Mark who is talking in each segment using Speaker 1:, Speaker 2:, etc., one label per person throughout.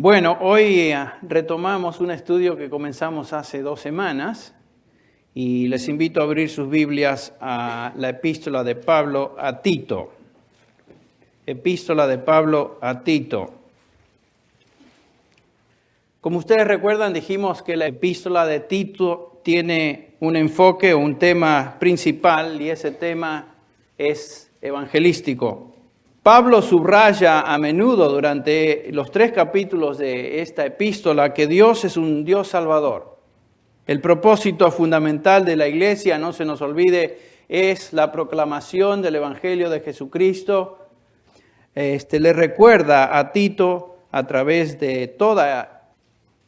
Speaker 1: Bueno, hoy retomamos un estudio que comenzamos hace 2 semanas y les invito a abrir sus Biblias a la epístola de Pablo a Tito. Epístola de Pablo a Tito. Como ustedes recuerdan, dijimos que la epístola de Tito tiene un enfoque o un tema principal y ese tema es evangelístico. Pablo subraya a menudo durante los 3 capítulos de esta epístola que Dios es un Dios salvador. El propósito fundamental de la iglesia, no se nos olvide, es la proclamación del Evangelio de Jesucristo. Le recuerda a Tito a través de toda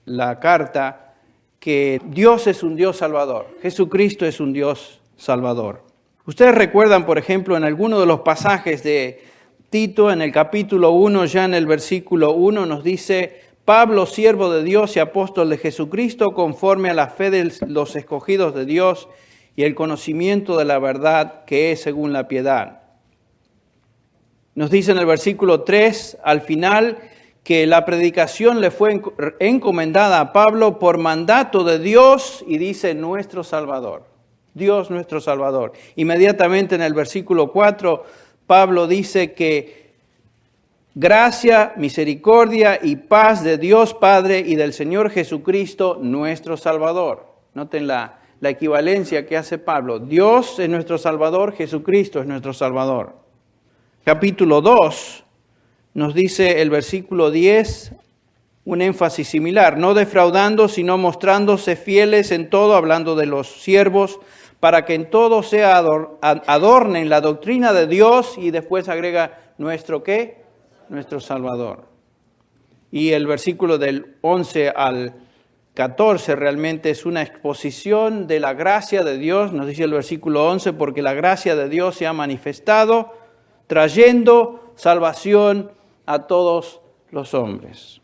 Speaker 1: la carta que Dios es un Dios salvador. Jesucristo es un Dios salvador. Ustedes recuerdan, por ejemplo, en alguno de los pasajes de Tito, en el capítulo 1, ya en el versículo 1, nos dice: Pablo, siervo de Dios y apóstol de Jesucristo, conforme a la fe de los escogidos de Dios y el conocimiento de la verdad que es según la piedad. Nos dice en el versículo 3, al final, que la predicación le fue encomendada a Pablo por mandato de Dios, y dice nuestro Salvador. Dios nuestro Salvador. Inmediatamente en el versículo 4, Pablo dice que gracia, misericordia y paz de Dios Padre y del Señor Jesucristo, nuestro Salvador. Noten la equivalencia que hace Pablo. Dios es nuestro Salvador, Jesucristo es nuestro Salvador. Capítulo 2 nos dice el versículo 10, un énfasis similar. No defraudando, sino mostrándose fieles en todo, hablando de los siervos, para que en todo adornen la doctrina de Dios, y después agrega nuestro ¿qué? Nuestro Salvador. Y el versículo del 11 al 14 realmente es una exposición de la gracia de Dios. Nos dice el versículo 11, porque la gracia de Dios se ha manifestado, trayendo salvación a todos los hombres.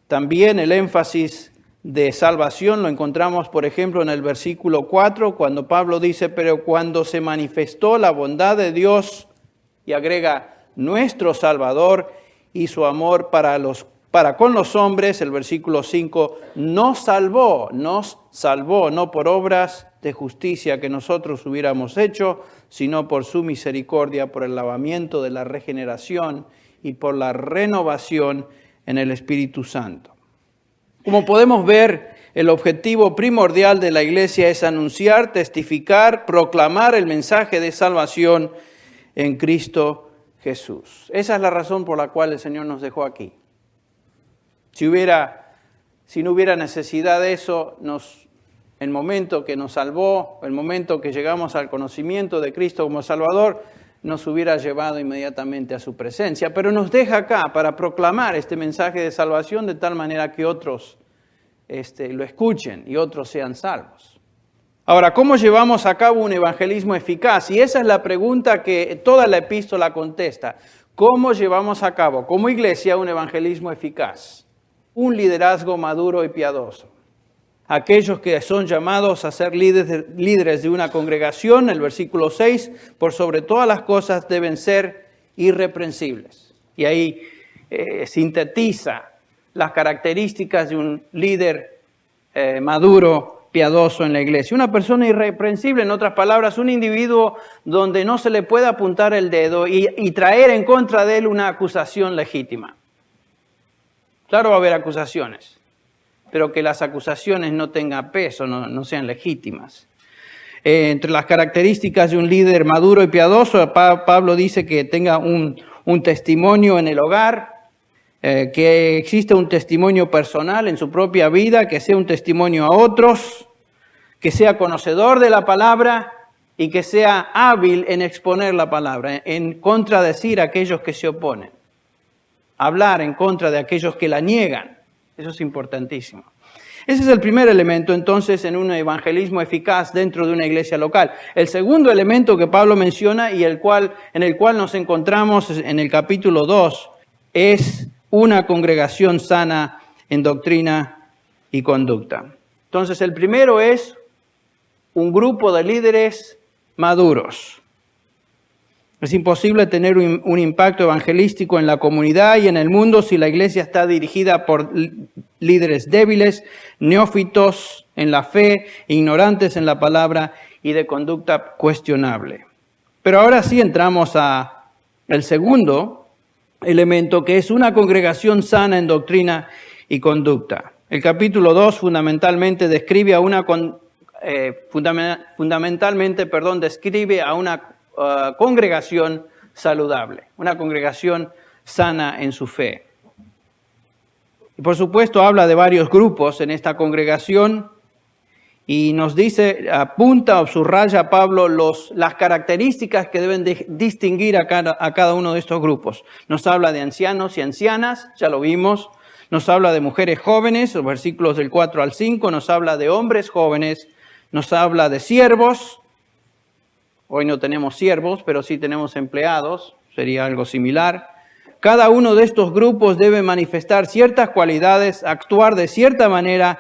Speaker 1: También el énfasis de salvación lo encontramos, por ejemplo, en el versículo 4, cuando Pablo dice: pero cuando se manifestó la bondad de Dios, y agrega nuestro Salvador y su amor para con los hombres, el versículo 5, nos salvó, no por obras de justicia que nosotros hubiéramos hecho, sino por su misericordia, por el lavamiento de la regeneración y por la renovación en el Espíritu Santo. Como podemos ver, el objetivo primordial de la iglesia es anunciar, testificar, proclamar el mensaje de salvación en Cristo Jesús. Esa es la razón por la cual el Señor nos dejó aquí. Si no hubiera necesidad de eso, el momento que nos salvó, el momento que llegamos al conocimiento de Cristo como Salvador, nos hubiera llevado inmediatamente a su presencia. Pero nos deja acá para proclamar este mensaje de salvación de tal manera que otros lo escuchen y otros sean salvos. Ahora, ¿cómo llevamos a cabo un evangelismo eficaz? Y esa es la pregunta que toda la epístola contesta. ¿Cómo llevamos a cabo como iglesia un evangelismo eficaz? Un liderazgo maduro y piadoso. Aquellos que son llamados a ser líderes de una congregación, el versículo 6, por sobre todas las cosas deben ser irreprensibles. Y ahí sintetiza las características de un líder maduro, piadoso en la iglesia. Una persona irreprensible, en otras palabras, un individuo donde no se le puede apuntar el dedo y traer en contra de él una acusación legítima. Claro, va a haber acusaciones, pero que las acusaciones no tengan peso, no sean legítimas. Entre las características de un líder maduro y piadoso, Pablo dice que tenga un testimonio en el hogar, que exista un testimonio personal en su propia vida, que sea un testimonio a otros, que sea conocedor de la palabra y que sea hábil en exponer la palabra, en contradecir a aquellos que se oponen, hablar en contra de aquellos que la niegan. Eso es importantísimo. Ese es el primer elemento, entonces, en un evangelismo eficaz dentro de una iglesia local. El segundo elemento que Pablo menciona y en el cual nos encontramos en el capítulo 2 es una congregación sana en doctrina y conducta. Entonces, el primero es un grupo de líderes maduros. Es imposible tener un impacto evangelístico en la comunidad y en el mundo si la iglesia está dirigida por líderes débiles, neófitos en la fe, ignorantes en la palabra y de conducta cuestionable. Pero ahora sí entramos a el segundo elemento, que es una congregación sana en doctrina y conducta. El capítulo 2 fundamentalmente describe a una congregación saludable, una congregación sana en su fe. Y por supuesto habla de varios grupos en esta congregación y nos dice, apunta o subraya Pablo las características que deben distinguir a cada uno de estos grupos. Nos habla de ancianos y ancianas, ya lo vimos. Nos habla de mujeres jóvenes, los versículos del 4 al 5. Nos habla de hombres jóvenes. Nos habla de siervos. Hoy no tenemos siervos, pero sí tenemos empleados. Sería algo similar. Cada uno de estos grupos debe manifestar ciertas cualidades, actuar de cierta manera,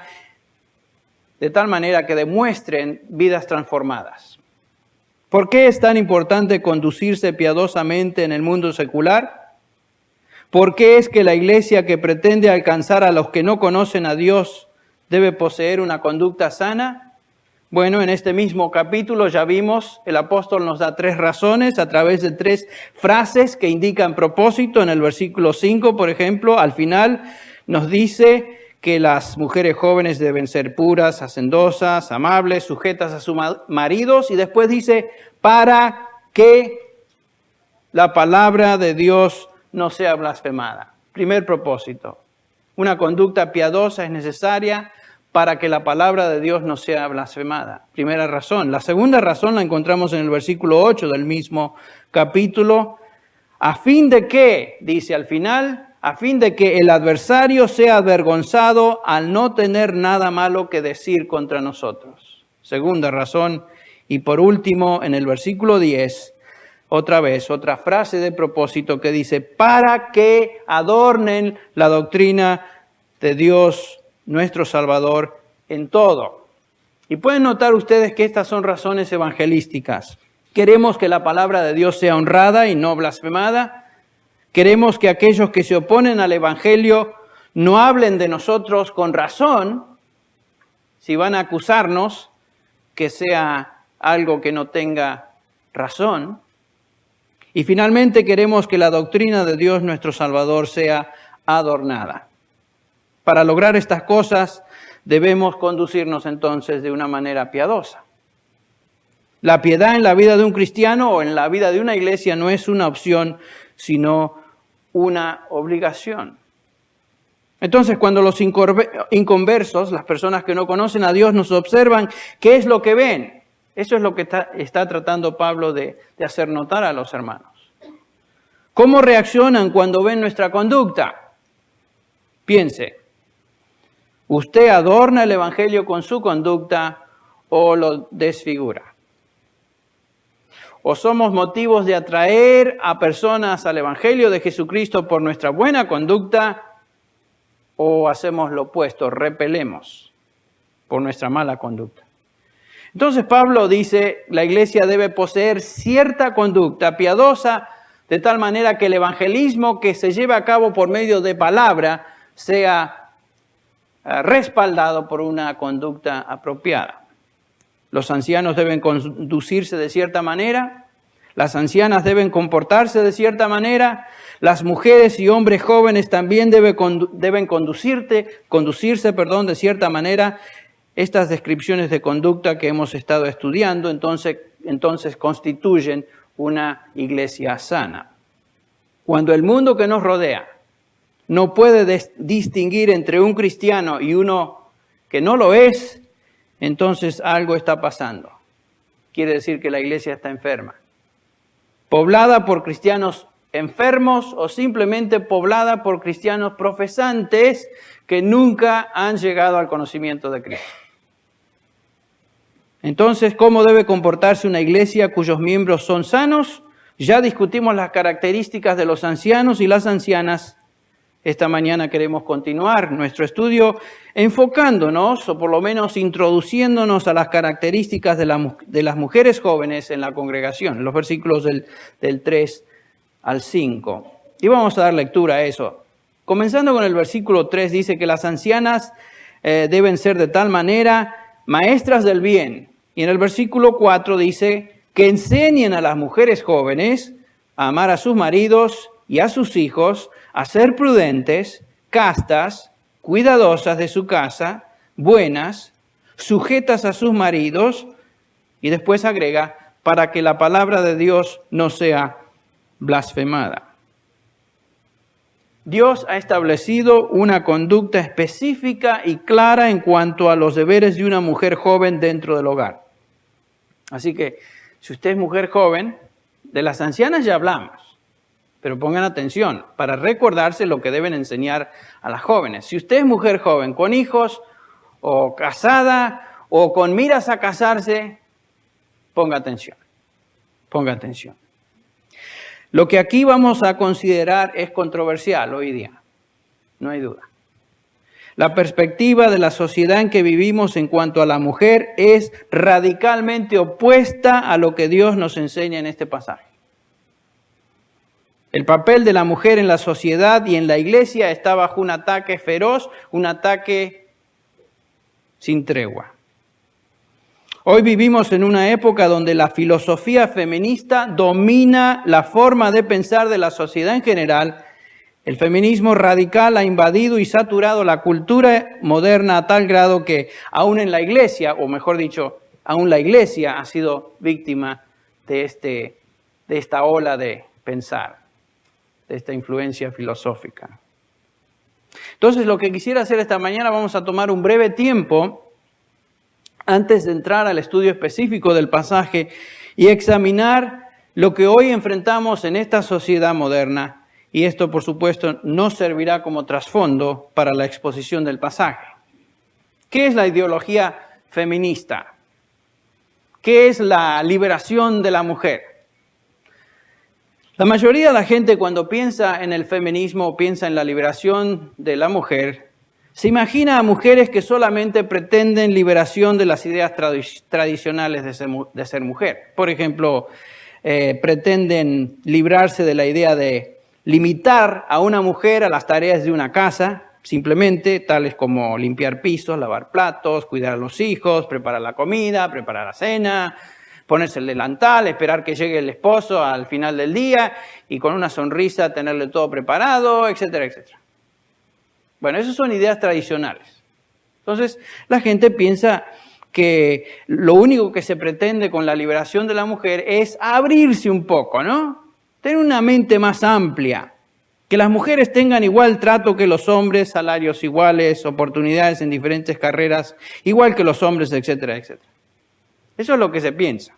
Speaker 1: de tal manera que demuestren vidas transformadas. ¿Por qué es tan importante conducirse piadosamente en el mundo secular? ¿Por qué es que la iglesia que pretende alcanzar a los que no conocen a Dios debe poseer una conducta sana? Bueno, en este mismo capítulo ya vimos, el apóstol nos da 3 razones a través de 3 frases que indican propósito. En el versículo 5, por ejemplo, al final nos dice que las mujeres jóvenes deben ser puras, hacendosas, amables, sujetas a sus maridos. Y después dice, para que la palabra de Dios no sea blasfemada. Primer propósito, una conducta piadosa es necesaria para que la palabra de Dios no sea blasfemada. Primera razón. La segunda razón la encontramos en el versículo 8 del mismo capítulo. A fin de que, dice al final, a fin de que el adversario sea avergonzado al no tener nada malo que decir contra nosotros. Segunda razón. Y por último, en el versículo 10, otra vez, otra frase de propósito que dice, para que adornen la doctrina de Dios, nuestro Salvador, en todo. Y pueden notar ustedes que estas son razones evangelísticas. Queremos que la palabra de Dios sea honrada y no blasfemada. Queremos que aquellos que se oponen al Evangelio no hablen de nosotros con razón. Si van a acusarnos, que sea algo que no tenga razón. Y finalmente queremos que la doctrina de Dios, nuestro Salvador, sea adornada. Para lograr estas cosas debemos conducirnos entonces de una manera piadosa. La piedad en la vida de un cristiano o en la vida de una iglesia no es una opción, sino una obligación. Entonces, cuando los inconversos, las personas que no conocen a Dios, nos observan, ¿qué es lo que ven? Eso es lo que está tratando Pablo de hacer notar a los hermanos. ¿Cómo reaccionan cuando ven nuestra conducta? Piense, ¿usted adorna el Evangelio con su conducta o lo desfigura? ¿O somos motivos de atraer a personas al Evangelio de Jesucristo por nuestra buena conducta? ¿O hacemos lo opuesto, repelemos por nuestra mala conducta? Entonces Pablo dice, la iglesia debe poseer cierta conducta piadosa, de tal manera que el evangelismo que se lleva a cabo por medio de palabra sea respaldado por una conducta apropiada. Los ancianos deben conducirse de cierta manera, las ancianas deben comportarse de cierta manera, las mujeres y hombres jóvenes también deben conducirse de cierta manera. Estas descripciones de conducta que hemos estado estudiando entonces constituyen una iglesia sana. Cuando el mundo que nos rodea no puede distinguir entre un cristiano y uno que no lo es, entonces algo está pasando. Quiere decir que la iglesia está enferma. Poblada por cristianos enfermos o simplemente poblada por cristianos profesantes que nunca han llegado al conocimiento de Cristo. Entonces, ¿cómo debe comportarse una iglesia cuyos miembros son sanos? Ya discutimos las características de los ancianos y las ancianas. Esta mañana queremos continuar nuestro estudio enfocándonos, o por lo menos introduciéndonos a las características de las mujeres jóvenes en la congregación, los versículos del 3 al 5. Y vamos a dar lectura a eso. Comenzando con el versículo 3, dice que las ancianas deben ser de tal manera maestras del bien. Y en el versículo 4 dice que enseñen a las mujeres jóvenes a amar a sus maridos y a sus hijos, a ser prudentes, castas, cuidadosas de su casa, buenas, sujetas a sus maridos, y después agrega, para que la palabra de Dios no sea blasfemada. Dios ha establecido una conducta específica y clara en cuanto a los deberes de una mujer joven dentro del hogar. Así que, si usted es mujer joven, de las ancianas ya hablamos. Pero pongan atención para recordarse lo que deben enseñar a las jóvenes. Si usted es mujer joven con hijos o casada o con miras a casarse, ponga atención. Ponga atención. Lo que aquí vamos a considerar es controversial hoy día. No hay duda. La perspectiva de la sociedad en que vivimos en cuanto a la mujer es radicalmente opuesta a lo que Dios nos enseña en este pasaje. El papel de la mujer en la sociedad y en la iglesia está bajo un ataque feroz, un ataque sin tregua. Hoy vivimos en una época donde la filosofía feminista domina la forma de pensar de la sociedad en general. El feminismo radical ha invadido y saturado la cultura moderna a tal grado que aún en la iglesia, o mejor dicho, aún la iglesia ha sido víctima de esta ola de pensar, de esta influencia filosófica. Entonces, lo que quisiera hacer esta mañana, vamos a tomar un breve tiempo antes de entrar al estudio específico del pasaje y examinar lo que hoy enfrentamos en esta sociedad moderna. Y esto, por supuesto, no servirá como trasfondo para la exposición del pasaje. ¿Qué es la ideología feminista? ¿Qué es la liberación de la mujer? La mayoría de la gente cuando piensa en el feminismo, piensa en la liberación de la mujer, se imagina a mujeres que solamente pretenden liberación de las ideas tradicionales de ser mujer. Por ejemplo, pretenden librarse de la idea de limitar a una mujer a las tareas de una casa, simplemente, tales como limpiar pisos, lavar platos, cuidar a los hijos, preparar la comida, preparar la cena, ponerse el delantal, esperar que llegue el esposo al final del día y con una sonrisa tenerle todo preparado, etcétera, etcétera. Bueno, esas son ideas tradicionales. Entonces, la gente piensa que lo único que se pretende con la liberación de la mujer es abrirse un poco, ¿no? Tener una mente más amplia. Que las mujeres tengan igual trato que los hombres, salarios iguales, oportunidades en diferentes carreras, igual que los hombres, etcétera, etcétera. Eso es lo que se piensa.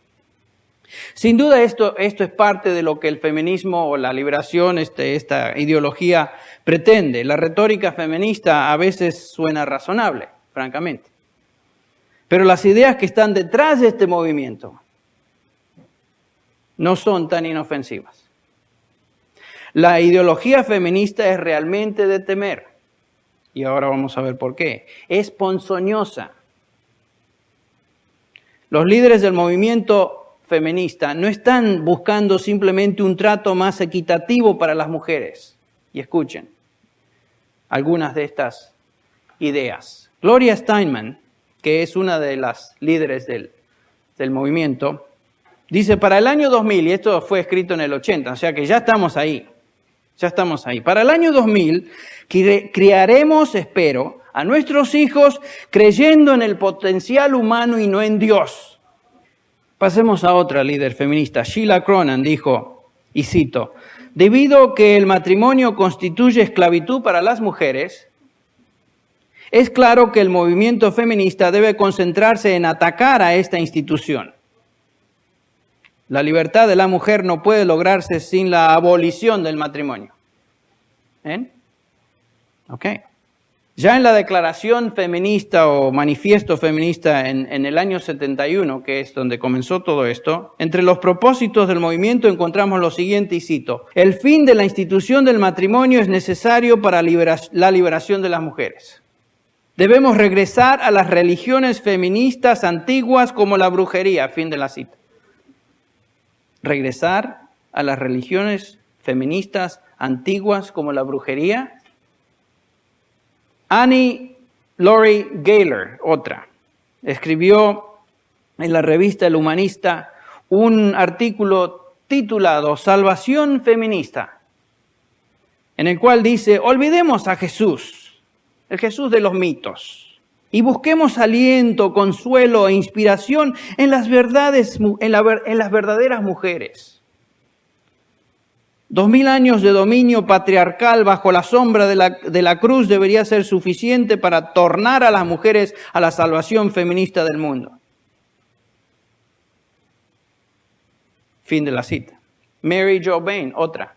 Speaker 1: Sin duda esto es parte de lo que el feminismo o la liberación, esta ideología pretende. La retórica feminista a veces suena razonable, francamente. Pero las ideas que están detrás de este movimiento no son tan inofensivas. La ideología feminista es realmente de temer. Y ahora vamos a ver por qué. Es ponzoñosa. Los líderes del movimiento feminista no están buscando simplemente un trato más equitativo para las mujeres. Y escuchen algunas de estas ideas. Gloria Steinman, que es una de las líderes del movimiento, dice, para el año 2000, y esto fue escrito en el 80, o sea que ya estamos ahí. Para el año 2000, criaremos, espero, a nuestros hijos creyendo en el potencial humano y no en Dios. Pasemos a otra líder feminista. Sheila Cronin dijo, y cito, debido a que el matrimonio constituye esclavitud para las mujeres, es claro que el movimiento feminista debe concentrarse en atacar a esta institución. La libertad de la mujer no puede lograrse sin la abolición del matrimonio. ¿Ven? Ok. Ya en la declaración feminista o manifiesto feminista en el año 71, que es donde comenzó todo esto, entre los propósitos del movimiento encontramos lo siguiente, y cito: el fin de la institución del matrimonio es necesario para la liberación de las mujeres. Debemos regresar a las religiones feministas antiguas como la brujería, fin de la cita. Regresar a las religiones feministas antiguas como la brujería. Annie Laurie Gaylor, otra, escribió en la revista El Humanista un artículo titulado Salvación Feminista, en el cual dice: olvidemos a Jesús, el Jesús de los mitos, y busquemos aliento, consuelo e inspiración en las verdades, en las verdaderas mujeres. 2000 años de dominio patriarcal bajo la sombra de la cruz debería ser suficiente para tornar a las mujeres a la salvación feminista del mundo. Fin de la cita. Mary Jo Bain, otra,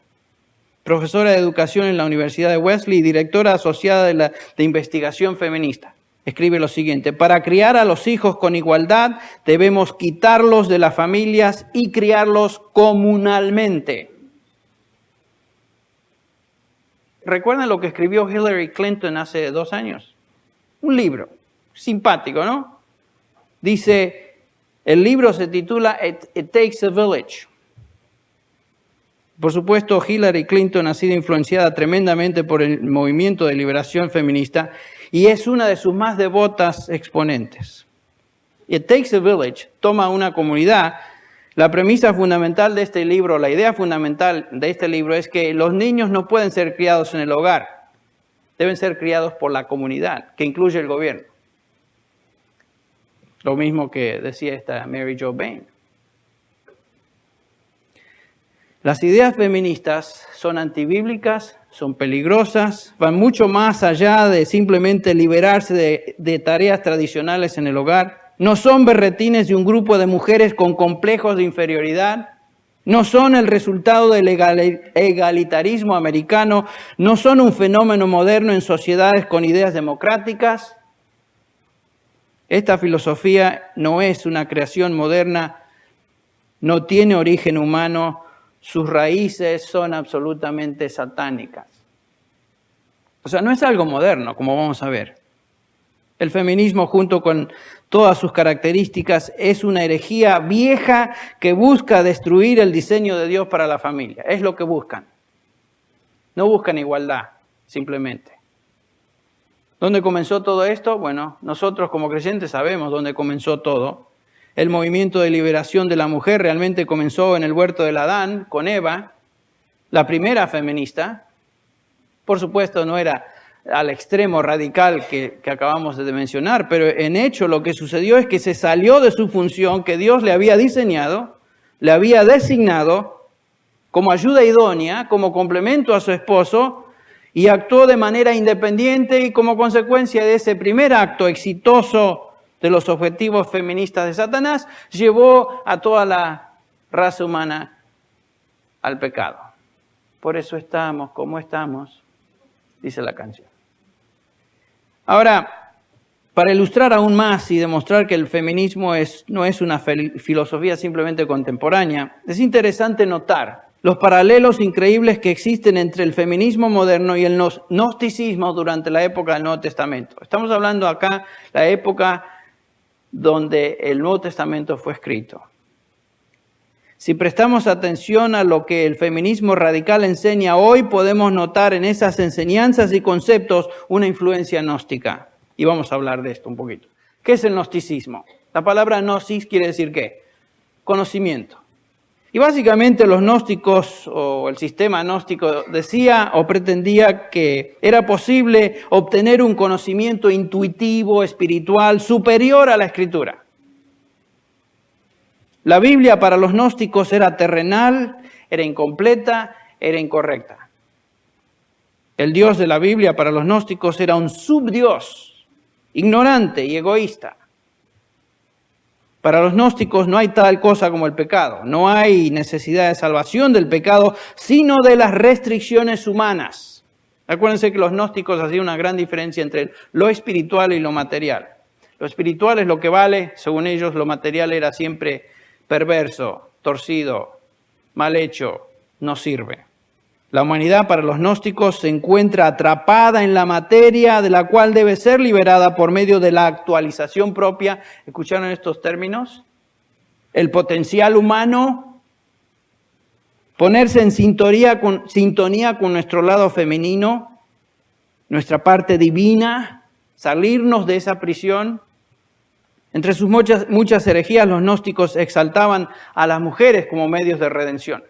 Speaker 1: profesora de educación en la Universidad de Wesley y directora asociada de investigación feminista, escribe lo siguiente: para criar a los hijos con igualdad debemos quitarlos de las familias y criarlos comunalmente. ¿Recuerdan lo que escribió Hillary Clinton hace 2 años? Un libro, simpático, ¿no? Dice, el libro se titula It Takes a Village. Por supuesto, Hillary Clinton ha sido influenciada tremendamente por el movimiento de liberación feminista y es una de sus más devotas exponentes. It Takes a Village toma una comunidad. La premisa fundamental de este libro, la idea fundamental de este libro es que los niños no pueden ser criados en el hogar, deben ser criados por la comunidad, que incluye el gobierno. Lo mismo que decía esta Mary Jo Bain. Las ideas feministas son antibíblicas, son peligrosas, van mucho más allá de simplemente liberarse de tareas tradicionales en el hogar. No son berretines de un grupo de mujeres con complejos de inferioridad. No son el resultado del egalitarismo americano. No son un fenómeno moderno en sociedades con ideas democráticas. Esta filosofía no es una creación moderna, no tiene origen humano, sus raíces son absolutamente satánicas. O sea, no es algo moderno, como vamos a ver. El feminismo, junto con todas sus características, es una herejía vieja que busca destruir el diseño de Dios para la familia. Es lo que buscan. No buscan igualdad, simplemente. ¿Dónde comenzó todo esto? Bueno, nosotros como creyentes sabemos dónde comenzó todo. El movimiento de liberación de la mujer realmente comenzó en el huerto del Adán, con Eva, la primera feminista. Por supuesto, no era al extremo radical que acabamos de mencionar, pero en hecho lo que sucedió es que se salió de su función que Dios le había diseñado, le había designado como ayuda idónea, como complemento a su esposo, y actuó de manera independiente, y como consecuencia de ese primer acto exitoso de los objetivos feministas de Satanás, llevó a toda la raza humana al pecado. Por eso estamos como estamos, dice la canción. Ahora, para ilustrar aún más y demostrar que el feminismo no es una filosofía simplemente contemporánea, es interesante notar los paralelos increíbles que existen entre el feminismo moderno y el gnosticismo durante la época del Nuevo Testamento. Estamos hablando acá de la época donde el Nuevo Testamento fue escrito. Si prestamos atención a lo que el feminismo radical enseña hoy, podemos notar en esas enseñanzas y conceptos una influencia gnóstica. Y vamos a hablar de esto un poquito. ¿Qué es el gnosticismo? La palabra gnosis quiere decir ¿qué? Conocimiento. Y básicamente los gnósticos o el sistema gnóstico decía o pretendía que era posible obtener un conocimiento intuitivo, espiritual, superior a la Escritura. La Biblia para los gnósticos era terrenal, era incompleta, era incorrecta. El Dios de la Biblia para los gnósticos era un subdios, ignorante y egoísta. Para los gnósticos no hay tal cosa como el pecado, no hay necesidad de salvación del pecado, sino de las restricciones humanas. Acuérdense que los gnósticos hacían una gran diferencia entre lo espiritual y lo material. Lo espiritual es lo que vale, según ellos, lo material era siempre perverso, torcido, mal hecho, no sirve. La humanidad para los gnósticos se encuentra atrapada en la materia de la cual debe ser liberada por medio de la actualización propia. ¿Escucharon estos términos? El potencial humano, ponerse en sintonía con nuestro lado femenino, nuestra parte divina, salirnos de esa prisión. Entre sus muchas herejías, los gnósticos exaltaban a las mujeres como medios de redención.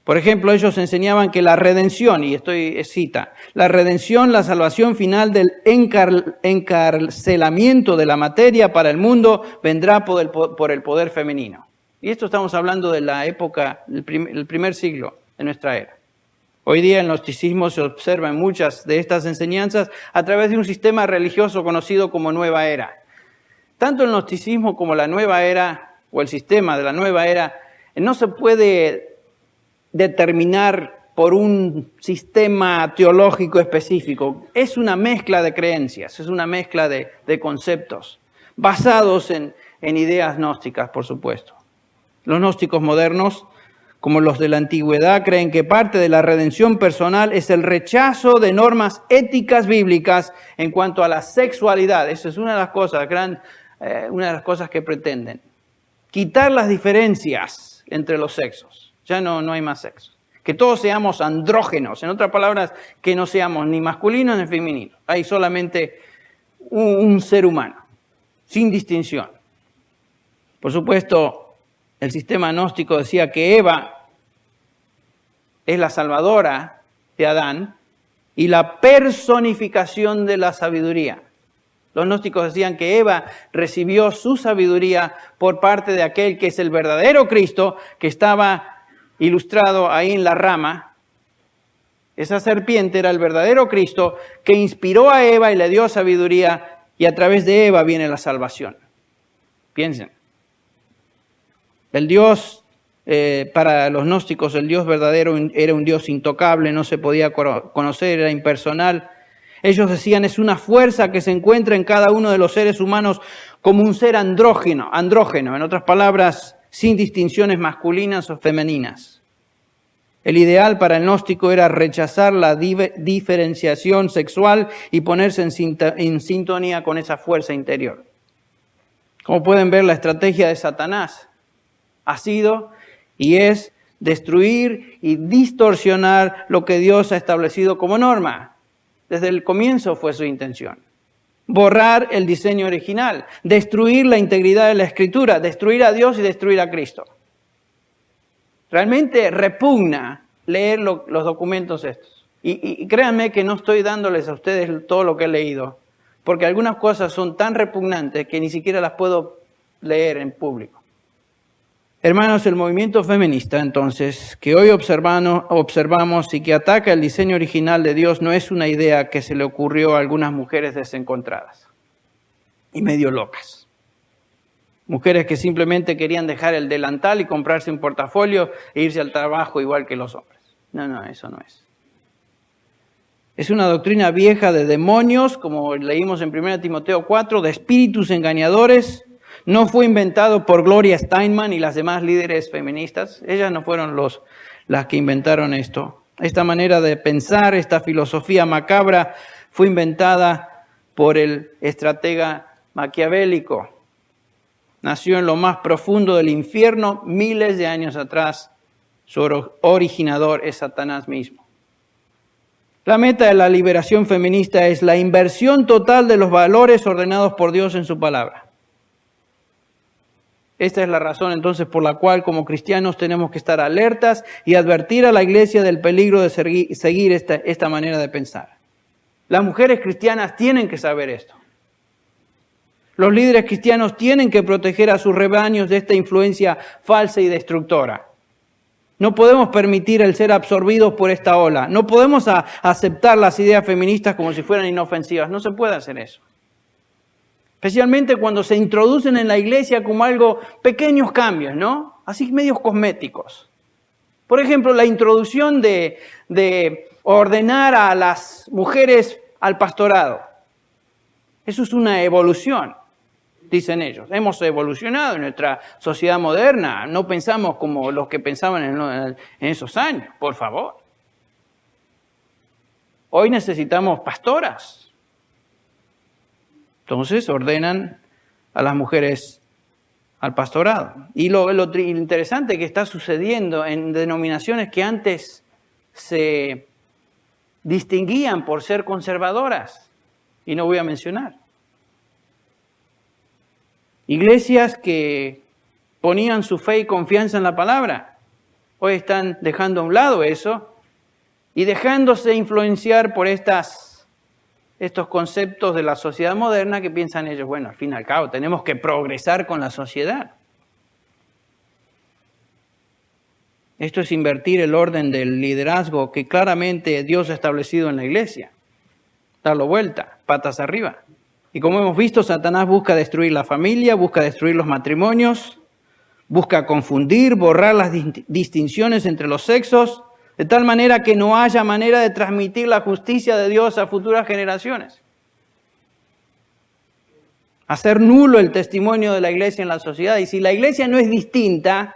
Speaker 1: Por ejemplo, ellos enseñaban que la redención, y cita, la redención, la salvación final del encarcelamiento de la materia para el mundo vendrá por el poder femenino. Y esto estamos hablando de la época, el primer siglo de nuestra era. Hoy día el gnosticismo se observa en muchas de estas enseñanzas a través de un sistema religioso conocido como Nueva Era. Tanto el gnosticismo como la Nueva Era, o el sistema de la Nueva Era, no se puede determinar por un sistema teológico específico. Es una mezcla de creencias, es una mezcla de conceptos, basados en ideas gnósticas, por supuesto. Los gnósticos modernos, como los de la antigüedad, creen que parte de la redención personal es el rechazo de normas éticas bíblicas en cuanto a la sexualidad. Esa es una de las cosas que pretenden. Quitar las diferencias entre los sexos. Ya no hay más sexo. Que todos seamos andrógenos. En otras palabras, que no seamos ni masculinos ni femeninos. Hay solamente un ser humano, sin distinción. Por supuesto, el sistema gnóstico decía que Eva es la salvadora de Adán y la personificación de la sabiduría. Los gnósticos decían que Eva recibió su sabiduría por parte de aquel que es el verdadero Cristo, que estaba ilustrado ahí en la rama. Esa serpiente era el verdadero Cristo que inspiró a Eva y le dio sabiduría, y a través de Eva viene la salvación. Piensen. El Dios, para los gnósticos, el Dios verdadero era un Dios intocable, no se podía conocer, era impersonal. Ellos decían, es una fuerza que se encuentra en cada uno de los seres humanos como un ser andrógeno, en otras palabras, sin distinciones masculinas o femeninas. El ideal para el gnóstico era rechazar la diferenciación sexual y ponerse en sintonía con esa fuerza interior. Como pueden ver, la estrategia de Satanás ha sido y es destruir y distorsionar lo que Dios ha establecido como norma. Desde el comienzo fue su intención. Borrar el diseño original, destruir la integridad de la Escritura, destruir a Dios y destruir a Cristo. Realmente repugna leer los documentos estos. Y créanme que no estoy dándoles a ustedes todo lo que he leído, porque algunas cosas son tan repugnantes que ni siquiera las puedo leer en público. Hermanos, el movimiento feminista, entonces, que hoy observamos y que ataca el diseño original de Dios, no es una idea que se le ocurrió a algunas mujeres desencontradas y medio locas. Mujeres que simplemente querían dejar el delantal y comprarse un portafolio e irse al trabajo igual que los hombres. No, eso no es. Es una doctrina vieja de demonios, como leímos en 1 Timoteo 4, de espíritus engañadores. No fue inventado por Gloria Steinman y las demás líderes feministas. Ellas no fueron las que inventaron esto. Esta manera de pensar, esta filosofía macabra, fue inventada por el estratega maquiavélico. Nació en lo más profundo del infierno miles de años atrás. Su originador es Satanás mismo. La meta de la liberación feminista es la inversión total de los valores ordenados por Dios en su palabra. Esta es la razón entonces por la cual como cristianos tenemos que estar alertas y advertir a la iglesia del peligro de seguir esta manera de pensar. Las mujeres cristianas tienen que saber esto. Los líderes cristianos tienen que proteger a sus rebaños de esta influencia falsa y destructora. No podemos permitir el ser absorbidos por esta ola. No podemos aceptar las ideas feministas como si fueran inofensivas. No se puede hacer eso. Especialmente cuando se introducen en la iglesia como algo, pequeños cambios, ¿no? Así medios cosméticos. Por ejemplo, la introducción de ordenar a las mujeres al pastorado. Eso es una evolución, dicen ellos. Hemos evolucionado en nuestra sociedad moderna. No pensamos como los que pensaban en esos años, por favor. Hoy necesitamos pastoras. Entonces ordenan a las mujeres al pastorado. Y lo interesante que está sucediendo en denominaciones que antes se distinguían por ser conservadoras, y no voy a mencionar. Iglesias que ponían su fe y confianza en la palabra, hoy están dejando a un lado eso y dejándose influenciar por estos conceptos de la sociedad moderna que piensan ellos, bueno, al fin y al cabo tenemos que progresar con la sociedad. Esto es invertir el orden del liderazgo que claramente Dios ha establecido en la iglesia. Darlo vuelta, patas arriba. Y como hemos visto, Satanás busca destruir la familia, busca destruir los matrimonios, busca confundir, borrar las distinciones entre los sexos, de tal manera que no haya manera de transmitir la justicia de Dios a futuras generaciones. Hacer nulo el testimonio de la iglesia en la sociedad. Y si la iglesia no es distinta,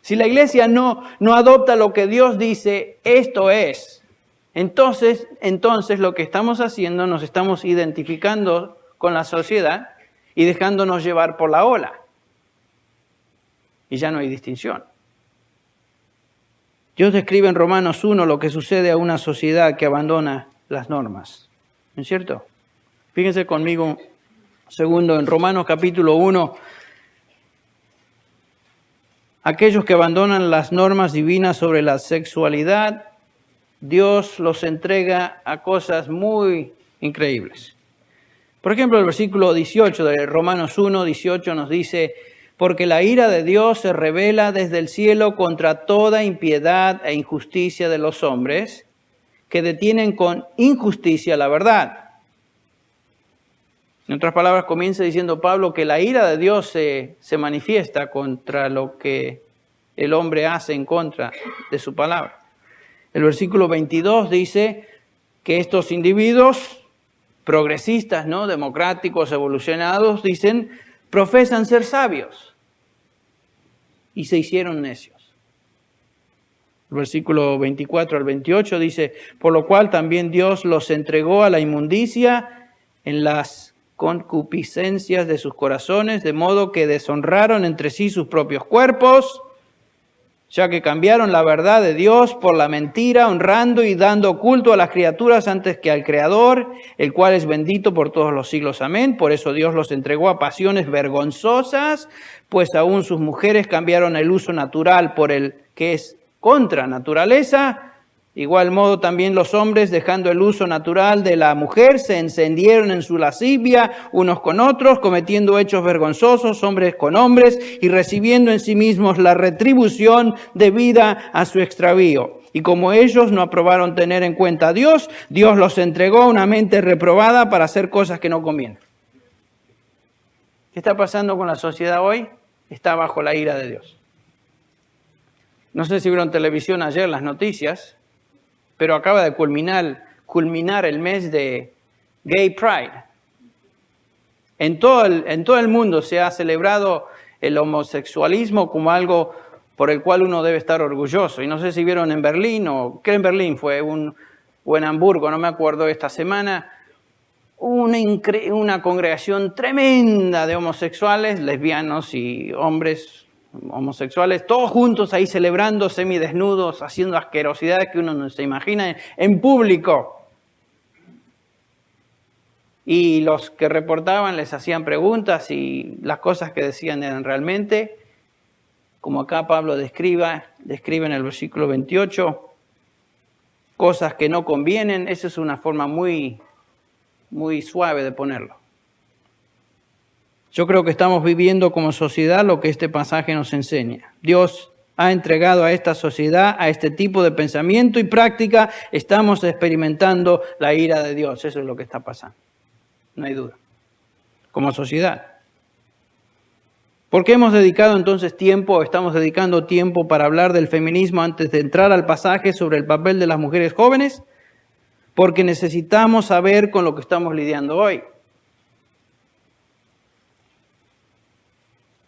Speaker 1: si la iglesia no adopta lo que Dios dice, esto es, entonces lo que estamos haciendo, nos estamos identificando con la sociedad y dejándonos llevar por la ola. Y ya no hay distinción. Dios describe en Romanos 1 lo que sucede a una sociedad que abandona las normas. ¿No es cierto? Fíjense conmigo segundo en Romanos capítulo 1. Aquellos que abandonan las normas divinas sobre la sexualidad, Dios los entrega a cosas muy increíbles. Por ejemplo, el versículo 18 de Romanos 1, 18 nos dice: porque la ira de Dios se revela desde el cielo contra toda impiedad e injusticia de los hombres, que detienen con injusticia la verdad. En otras palabras, comienza diciendo Pablo que la ira de Dios se manifiesta contra lo que el hombre hace en contra de su palabra. El versículo 22 dice que estos individuos progresistas, ¿no?, democráticos, evolucionados, dicen, profesan ser sabios y se hicieron necios. El versículo 24 al 28 dice, por lo cual también Dios los entregó a la inmundicia en las concupiscencias de sus corazones, de modo que deshonraron entre sí sus propios cuerpos, ya que cambiaron la verdad de Dios por la mentira, honrando y dando culto a las criaturas antes que al Creador, el cual es bendito por todos los siglos. Amén. Por eso Dios los entregó a pasiones vergonzosas, pues aún sus mujeres cambiaron el uso natural por el que es contra naturaleza. Igual modo también los hombres, dejando el uso natural de la mujer, se encendieron en su lascivia unos con otros, cometiendo hechos vergonzosos, hombres con hombres, y recibiendo en sí mismos la retribución debida a su extravío. Y como ellos no aprobaron tener en cuenta a Dios, Dios los entregó a una mente reprobada para hacer cosas que no convienen. ¿Qué está pasando con la sociedad hoy? Está bajo la ira de Dios. No sé si vieron televisión ayer las noticias, pero acaba de culminar el mes de Gay Pride. En todo el mundo se ha celebrado el homosexualismo como algo por el cual uno debe estar orgulloso. Y no sé si vieron en Berlín, o que en Berlín fue, o en Hamburgo, no me acuerdo, esta semana, una congregación tremenda de homosexuales, lesbianos y hombres homosexuales, todos juntos ahí celebrando semidesnudos, haciendo asquerosidades que uno no se imagina en público. Y los que reportaban les hacían preguntas y las cosas que decían eran realmente, como acá Pablo describe en el versículo 28, cosas que no convienen. Esa es una forma muy, muy suave de ponerlo. Yo creo que estamos viviendo como sociedad lo que este pasaje nos enseña. Dios ha entregado a esta sociedad, a este tipo de pensamiento y práctica. Estamos experimentando la ira de Dios. Eso es lo que está pasando. No hay duda. Como sociedad. ¿Por qué hemos dedicado entonces tiempo, estamos dedicando tiempo para hablar del feminismo antes de entrar al pasaje sobre el papel de las mujeres jóvenes? porque necesitamos saber con lo que estamos lidiando hoy.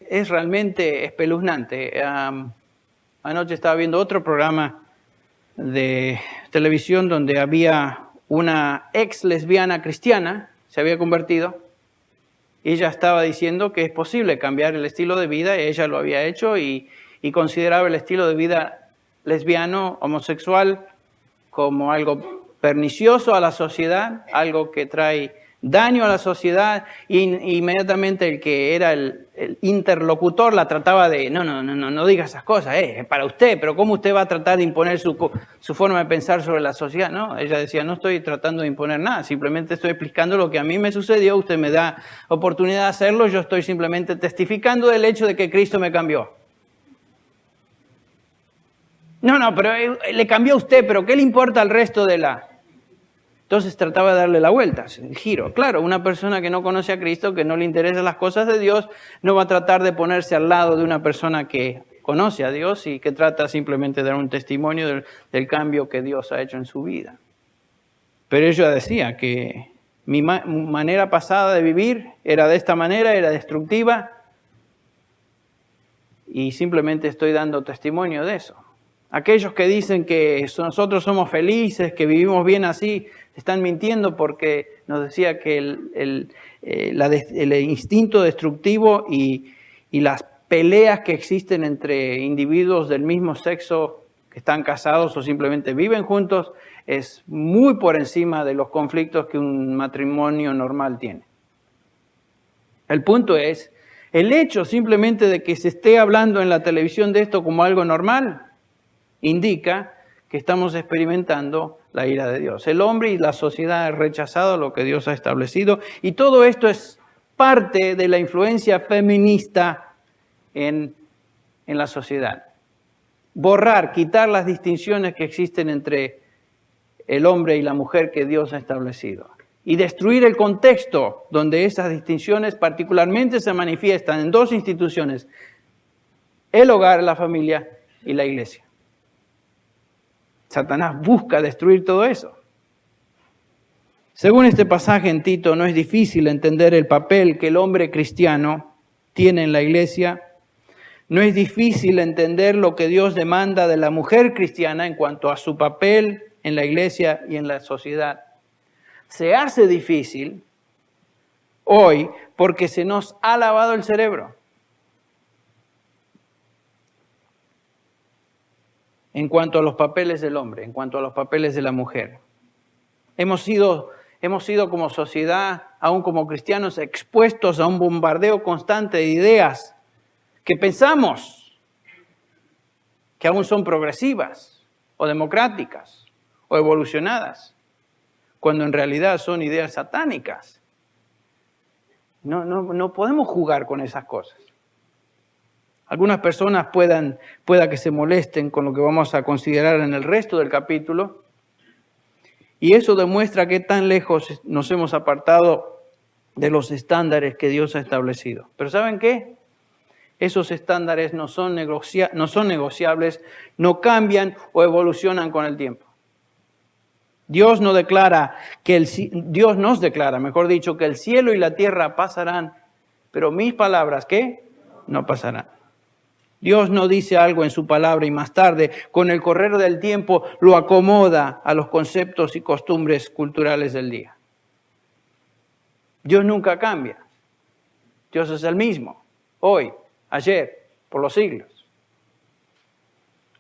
Speaker 1: Es realmente espeluznante. Anoche estaba viendo otro programa de televisión donde había una ex lesbiana cristiana, se había convertido. Ella estaba diciendo que es posible cambiar el estilo de vida, ella lo había hecho y consideraba el estilo de vida lesbiano, homosexual, como algo pernicioso a la sociedad, algo que trae daño a la sociedad, y inmediatamente el que era el interlocutor la trataba de, no diga esas cosas, es para usted, pero ¿cómo usted va a tratar de imponer su forma de pensar sobre la sociedad? No, ella decía, no estoy tratando de imponer nada, simplemente estoy explicando lo que a mí me sucedió, usted me da oportunidad de hacerlo, yo estoy simplemente testificando del hecho de que Cristo me cambió. No, pero le cambió a usted, pero ¿qué le importa al resto de la...? Entonces trataba de darle la vuelta, el giro. Claro, una persona que no conoce a Cristo, que no le interesan las cosas de Dios, no va a tratar de ponerse al lado de una persona que conoce a Dios y que trata simplemente de dar un testimonio del cambio que Dios ha hecho en su vida. Pero ella decía que mi manera pasada de vivir era de esta manera, era destructiva, y simplemente estoy dando testimonio de eso. Aquellos que dicen que nosotros somos felices, que vivimos bien así, están mintiendo, porque nos decía que el instinto destructivo y las peleas que existen entre individuos del mismo sexo que están casados o simplemente viven juntos es muy por encima de los conflictos que un matrimonio normal tiene. El punto es, el hecho simplemente de que se esté hablando en la televisión de esto como algo normal, indica que estamos experimentando la ira de Dios. El hombre y la sociedad han rechazado lo que Dios ha establecido, y todo esto es parte de la influencia feminista en la sociedad. Borrar, quitar las distinciones que existen entre el hombre y la mujer que Dios ha establecido. Y destruir el contexto donde esas distinciones particularmente se manifiestan en dos instituciones: el hogar, la familia y la iglesia. Satanás busca destruir todo eso. Según este pasaje en Tito, no es difícil entender el papel que el hombre cristiano tiene en la iglesia. No es difícil entender lo que Dios demanda de la mujer cristiana en cuanto a su papel en la iglesia y en la sociedad. Se hace difícil hoy porque se nos ha lavado el cerebro en cuanto a los papeles del hombre, en cuanto a los papeles de la mujer. Hemos sido como sociedad, aún como cristianos, expuestos a un bombardeo constante de ideas que pensamos que aún son progresivas o democráticas o evolucionadas, cuando en realidad son ideas satánicas. No podemos jugar con esas cosas. Algunas personas pueda que se molesten con lo que vamos a considerar en el resto del capítulo, y eso demuestra qué tan lejos nos hemos apartado de los estándares que Dios ha establecido. Pero ¿saben qué? Esos estándares no son negociables, no cambian o evolucionan con el tiempo. Dios nos declara, que el cielo y la tierra pasarán, pero mis palabras, ¿qué? No pasarán. Dios no dice algo en su palabra y más tarde, con el correr del tiempo, lo acomoda a los conceptos y costumbres culturales del día. Dios nunca cambia. Dios es el mismo, hoy, ayer, por los siglos.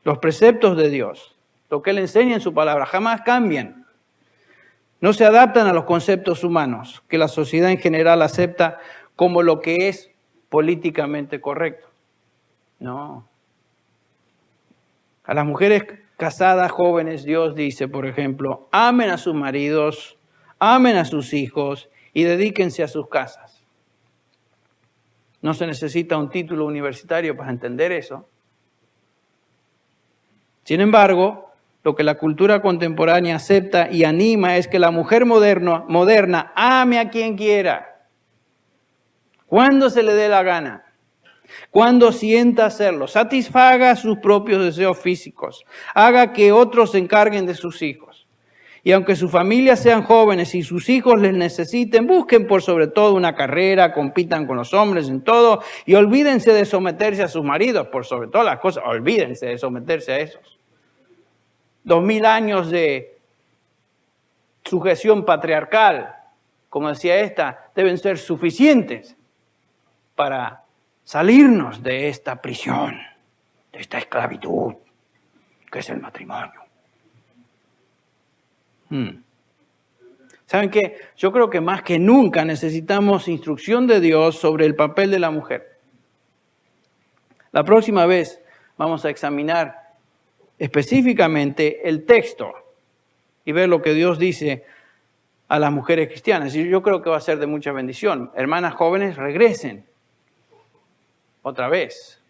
Speaker 1: Los preceptos de Dios, lo que Él enseña en su palabra, jamás cambian. No se adaptan a los conceptos humanos que la sociedad en general acepta como lo que es políticamente correcto. No. A las mujeres casadas, jóvenes, Dios dice, por ejemplo, amen a sus maridos, amen a sus hijos y dedíquense a sus casas. No se necesita un título universitario para entender eso. Sin embargo, lo que la cultura contemporánea acepta y anima es que la mujer moderna ame a quien quiera, cuando se le dé la gana, cuando sienta hacerlo, satisfaga sus propios deseos físicos, haga que otros se encarguen de sus hijos. Y aunque sus familias sean jóvenes y sus hijos les necesiten, busquen por sobre todo una carrera, compitan con los hombres en todo y olvídense de someterse a sus maridos, por sobre todas las cosas, olvídense de someterse a esos. 2000 años de sujeción patriarcal, como decía esta, deben ser suficientes para salirnos de esta prisión, de esta esclavitud, que es el matrimonio. ¿Saben qué? Yo creo que más que nunca necesitamos instrucción de Dios sobre el papel de la mujer. La próxima vez vamos a examinar específicamente el texto y ver lo que Dios dice a las mujeres cristianas. Y yo creo que va a ser de mucha bendición. Hermanas jóvenes, regresen otra vez.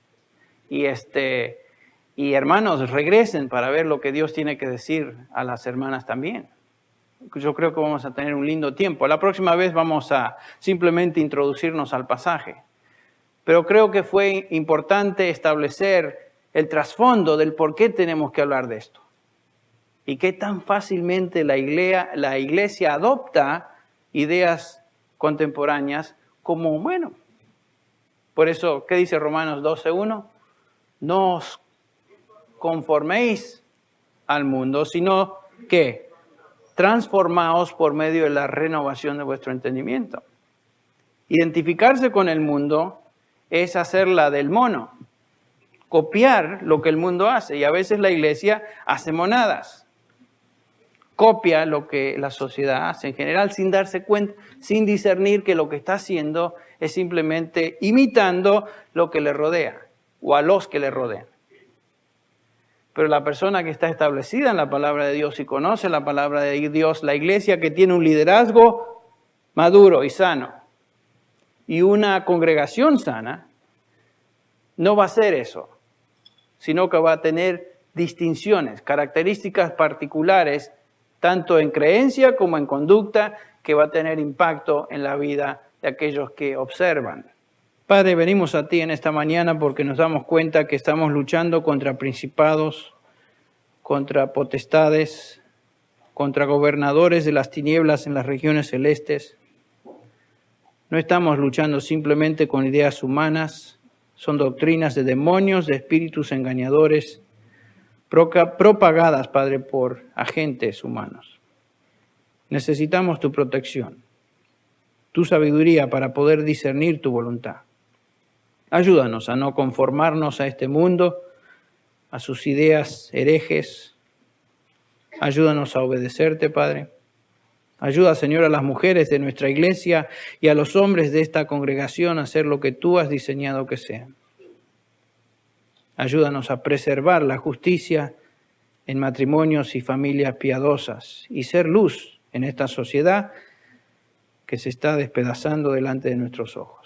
Speaker 1: Y hermanos, regresen para ver lo que Dios tiene que decir a las hermanas también. Yo creo que vamos a tener un lindo tiempo. La próxima vez vamos a simplemente introducirnos al pasaje. Pero creo que fue importante establecer el trasfondo del por qué tenemos que hablar de esto. Y qué tan fácilmente la iglesia adopta ideas contemporáneas como, bueno. Por eso, ¿qué dice Romanos 12:1? No os conforméis al mundo, sino que transformaos por medio de la renovación de vuestro entendimiento. Identificarse con el mundo es hacerla del mono, copiar lo que el mundo hace. Y a veces la iglesia hace monadas, copia lo que la sociedad hace en general sin darse cuenta, sin discernir que lo que está haciendo es simplemente imitando lo que le rodea o a los que le rodean. Pero la persona que está establecida en la palabra de Dios y conoce la palabra de Dios, la iglesia que tiene un liderazgo maduro y sano y una congregación sana, no va a ser eso, sino que va a tener distinciones, características particulares, tanto en creencia como en conducta, que va a tener impacto en la vida de aquellos que observan. Padre, venimos a ti en esta mañana porque nos damos cuenta que estamos luchando contra principados, contra potestades, contra gobernadores de las tinieblas en las regiones celestes. No estamos luchando simplemente con ideas humanas, son doctrinas de demonios, de espíritus engañadores, propagadas, Padre, por agentes humanos. Necesitamos tu protección, tu sabiduría para poder discernir tu voluntad. Ayúdanos a no conformarnos a este mundo, a sus ideas herejes. Ayúdanos a obedecerte, Padre. Ayuda, Señor, a las mujeres de nuestra iglesia y a los hombres de esta congregación a hacer lo que tú has diseñado que sean. Ayúdanos a preservar la justicia en matrimonios y familias piadosas y ser luz en esta sociedad que se está despedazando delante de nuestros ojos.